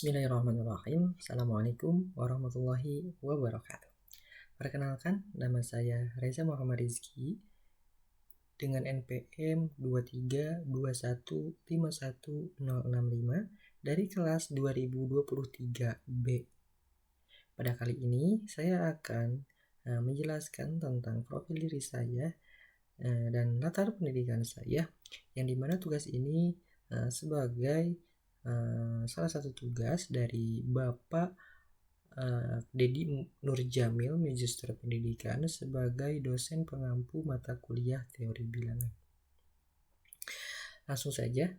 Bismillahirrahmanirrahim. Assalamualaikum warahmatullahi wabarakatuh. Perkenalkan, nama saya Reza Muhammad Rizky dengan NPM 232151065 dari kelas 2023B. Pada kali ini saya akan menjelaskan tentang profil diri saya dan latar pendidikan saya, yang dimana tugas ini sebagai salah satu tugas dari Bapak Dedi Nurjamil, Magister Pendidikan, sebagai dosen pengampu mata kuliah teori bilangan. Langsung saja,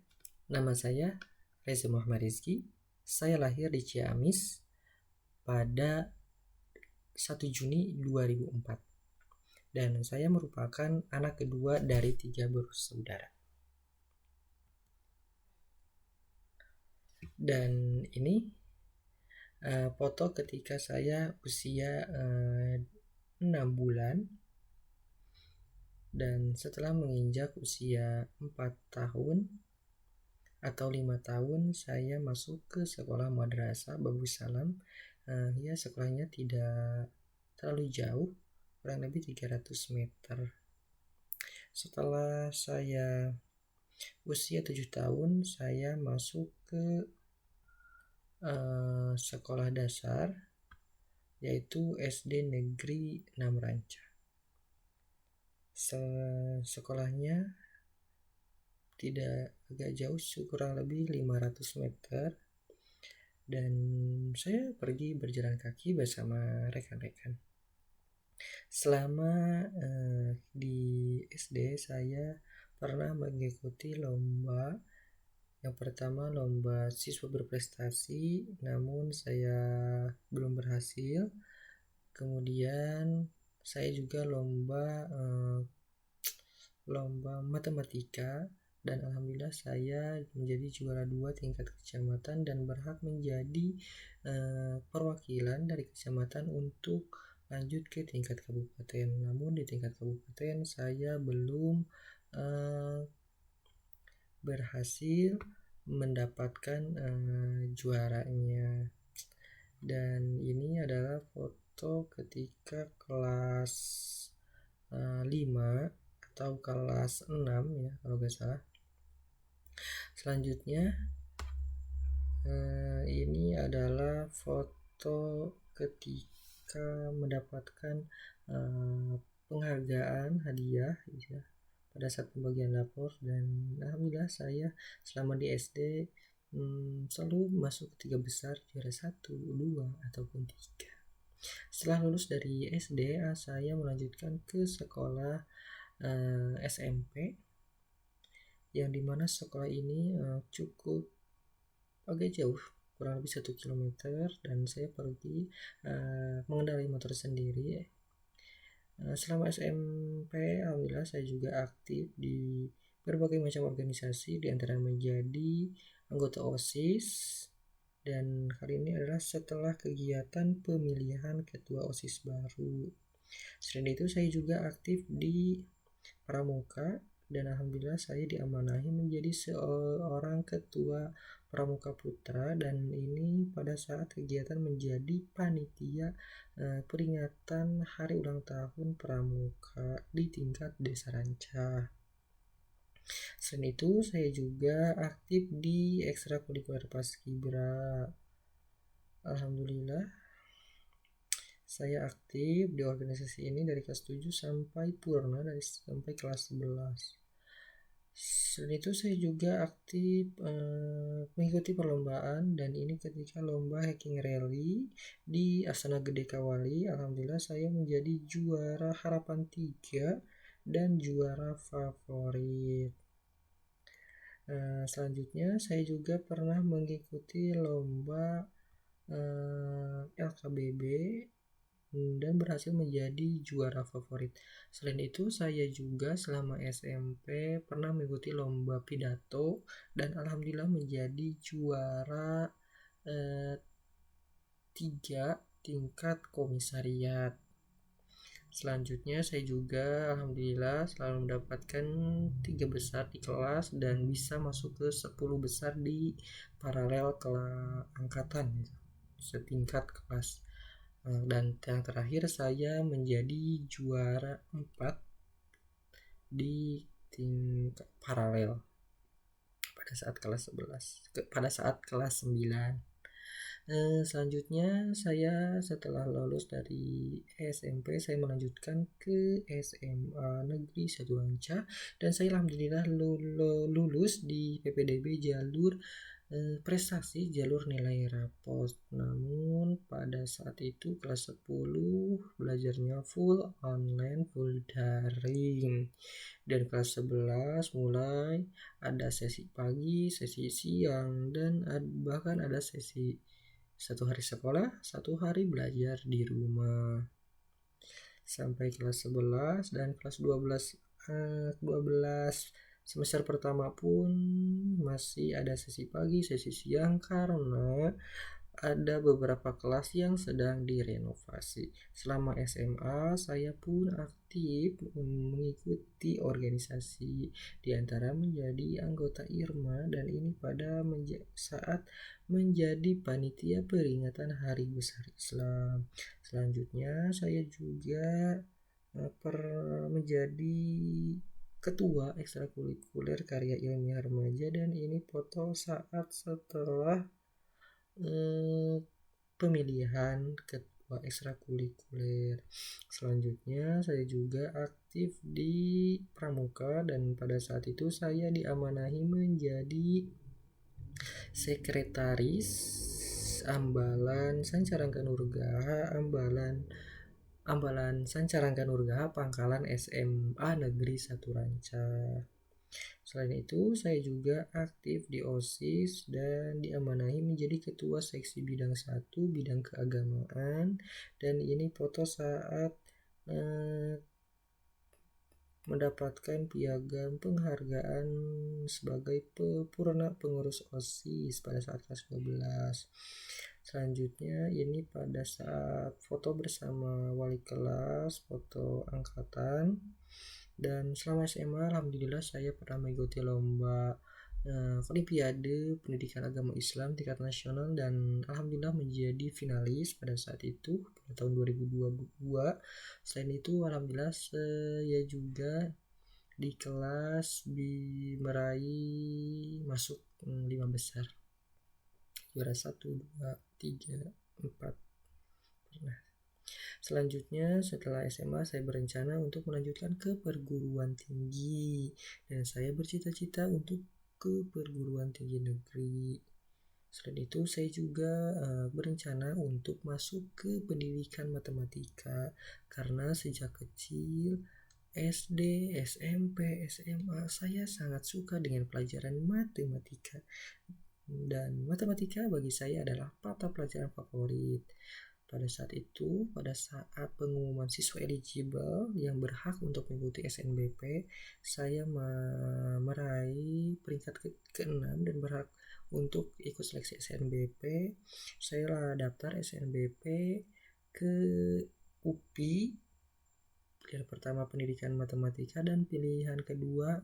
nama saya Reza Muhammad Rizky. Saya lahir di Ciamis pada 1 Juni 2004 dan saya merupakan anak kedua dari 3 bersaudara. Dan ini foto ketika saya usia 6 bulan, dan setelah menginjak usia 4 tahun atau 5 tahun saya masuk ke sekolah madrasah Babu Salam. Ya, sekolahnya tidak terlalu jauh, kurang lebih 300 meter. Setelah saya usia 7 tahun saya masuk ke sekolah dasar, yaitu SD Negeri 6 Ranca. Sekolahnya tidak agak jauh, kurang lebih 500 meter, dan saya pergi berjalan kaki bersama rekan-rekan. Selama di SD saya pernah mengikuti lomba. Yang pertama, lomba siswa berprestasi, namun saya belum berhasil. Kemudian saya juga lomba matematika, dan alhamdulillah saya menjadi juara 2 tingkat kecamatan dan berhak menjadi perwakilan dari kecamatan untuk lanjut ke tingkat kabupaten. Namun di tingkat kabupaten saya belum berhasil mendapatkan juaranya. Dan ini adalah foto ketika kelas 5 atau kelas 6 ya kalau gak salah. Selanjutnya ini adalah foto ketika mendapatkan penghargaan hadiah ya, pada saat pembagian rapor. Dan alhamdulillah saya selama di SD selalu masuk ke 3 besar, juara 1, 2, ataupun 3. Setelah lulus dari SD, saya melanjutkan ke sekolah SMP, yang dimana sekolah ini cukup agak jauh, kurang lebih 1 km, dan saya pergi mengendarai motor sendiri. Selama SMP, alhamdulillah saya juga aktif di berbagai macam organisasi, diantara menjadi anggota OSIS, dan kali ini adalah setelah kegiatan pemilihan ketua OSIS baru. Selain itu saya juga aktif di Pramuka, dan alhamdulillah saya diamanahi menjadi seorang ketua Pramuka Putra, dan ini pada saat kegiatan menjadi panitia peringatan hari ulang tahun Pramuka di tingkat Desa Ranca. Selain itu saya juga aktif di ekstrakurikuler Paskibra. Alhamdulillah saya aktif di organisasi ini dari kelas 7 sampai purna, sampai kelas 11. Selain itu saya juga aktif mengikuti perlombaan, dan ini ketika lomba hacking rally di Astana Gede Kawali. Alhamdulillah saya menjadi juara harapan 3 dan juara favorit. Selanjutnya saya juga pernah mengikuti lomba LKBB dan berhasil menjadi juara favorit. Selain itu saya juga selama SMP pernah mengikuti lomba pidato dan alhamdulillah menjadi juara 3 tingkat komisariat. Selanjutnya saya juga alhamdulillah selalu mendapatkan 3 besar di kelas dan bisa masuk ke 10 besar di paralel angkatan gitu, setingkat kelas. Dan yang terakhir saya menjadi juara 4 di tingkat paralel pada saat kelas 11, pada saat kelas 9. Selanjutnya saya setelah lulus dari SMP saya melanjutkan ke SMA Negeri 1 Ranca dan saya alhamdulillah lulus di PPDB jalur prestasi, jalur nilai rapot. Namun pada saat itu kelas 10 belajarnya full online, full daring. Dan kelas 11 mulai ada sesi pagi, sesi siang, dan bahkan ada sesi 1 hari sekolah, 1 hari belajar di rumah. Sampai kelas 11 dan kelas 12 semester pertama pun masih ada sesi pagi, sesi siang karena ada beberapa kelas yang sedang direnovasi. Selama SMA saya pun aktif mengikuti organisasi, di antara menjadi anggota IRMA dan ini pada saat menjadi panitia peringatan Hari Besar Islam. Selanjutnya saya juga menjadi ketua ekstrakurikuler karya ilmiah remaja dan ini foto saat setelah pemilihan ketua ekstrakurikuler. Selanjutnya saya juga aktif di Pramuka dan pada saat itu saya diamanahi menjadi sekretaris Ambalan Sancarangka Nurgaha Ambalan Sancarangka Nurgaha Pangkalan SMA Negeri 1 Ranca. Selain itu, saya juga aktif di OSIS dan diamanahi menjadi ketua seksi bidang 1 bidang keagamaan dan ini foto saat mendapatkan piagam penghargaan sebagai purna pengurus OSIS pada saat kelas 12. Selanjutnya ini pada saat foto bersama wali kelas, foto angkatan. Dan selama SMA alhamdulillah saya pernah mengikuti lomba Olimpiade Pendidikan Agama Islam tingkat nasional dan alhamdulillah menjadi finalis pada saat itu pada tahun 2022. Selain itu alhamdulillah saya juga di kelas meraih masuk 5 besar, juara 1, 2, 3, 4 pernah. Selanjutnya setelah SMA saya berencana untuk melanjutkan ke perguruan tinggi dan saya bercita-cita untuk ke perguruan tinggi negeri. Selain itu saya juga berencana untuk masuk ke pendidikan matematika karena sejak kecil SD, SMP, SMA saya sangat suka dengan pelajaran matematika dan matematika bagi saya adalah mata pelajaran favorit. Pada saat itu, pada saat pengumuman siswa eligible yang berhak untuk mengikuti SNBP, saya meraih peringkat ke-6 dan berhak untuk ikut seleksi SNBP. Saya daftar SNBP ke UPI, pilihan pertama pendidikan matematika dan pilihan kedua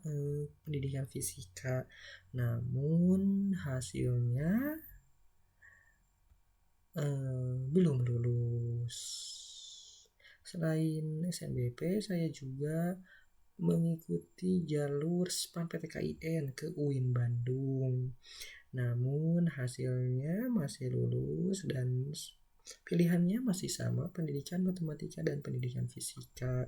pendidikan fisika. Namun hasilnya belum lulus. Selain SNBP saya juga mengikuti jalur SPAN PTKIN ke UIN Bandung. Namun hasilnya masih lulus dan pilihannya masih sama, pendidikan matematika dan pendidikan fisika.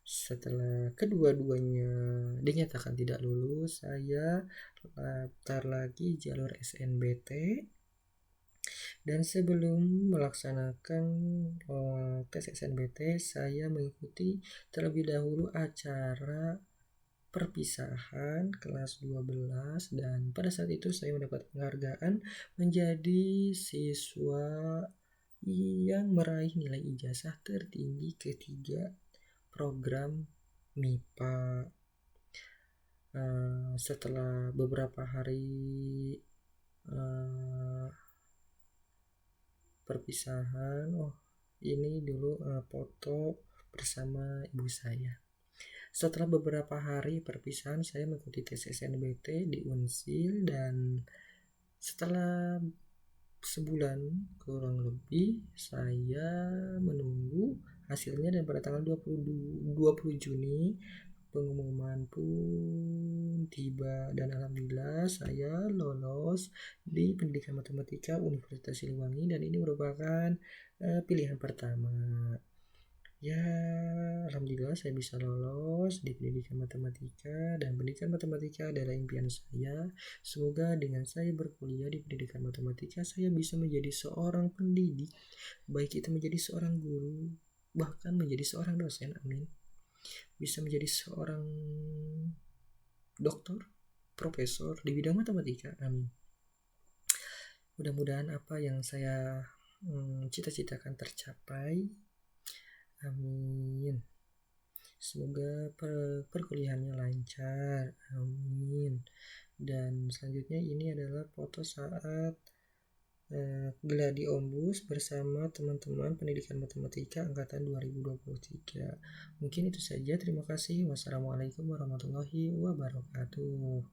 Setelah kedua-duanya dinyatakan tidak lulus, saya daftar lagi jalur SNBT. Dan sebelum melaksanakan tes SNBT, saya mengikuti terlebih dahulu acara perpisahan kelas 12 dan pada saat itu saya mendapat penghargaan menjadi siswa yang meraih nilai ijazah tertinggi ketiga program MIPA. Setelah beberapa hari perpisahan, ini dulu foto bersama ibu saya. Setelah beberapa hari perpisahan, saya mengikuti tes SNBT di Unsil, dan setelah sebulan kurang lebih saya menunggu hasilnya, dan pada tanggal 20 Juni pengumuman pun tiba, dan alhamdulillah saya lolos di pendidikan matematika Universitas Siliwangi, dan ini merupakan pilihan pertama. Ya, alhamdulillah saya bisa lolos di pendidikan matematika, dan pendidikan matematika adalah impian saya. Semoga dengan saya berkuliah di pendidikan matematika, saya bisa menjadi seorang pendidik, baik itu menjadi seorang guru, bahkan menjadi seorang dosen, amin. Bisa menjadi seorang dokter, profesor di bidang matematika, amin. Mudah-mudahan apa yang saya cita-citakan tercapai, amin. Semoga perkuliahannya lancar, amin. Dan selanjutnya ini adalah foto saat geladi ombus bersama teman-teman pendidikan matematika angkatan 2023. Mungkin itu saja, terima kasih. Wassalamualaikum warahmatullahi wabarakatuh.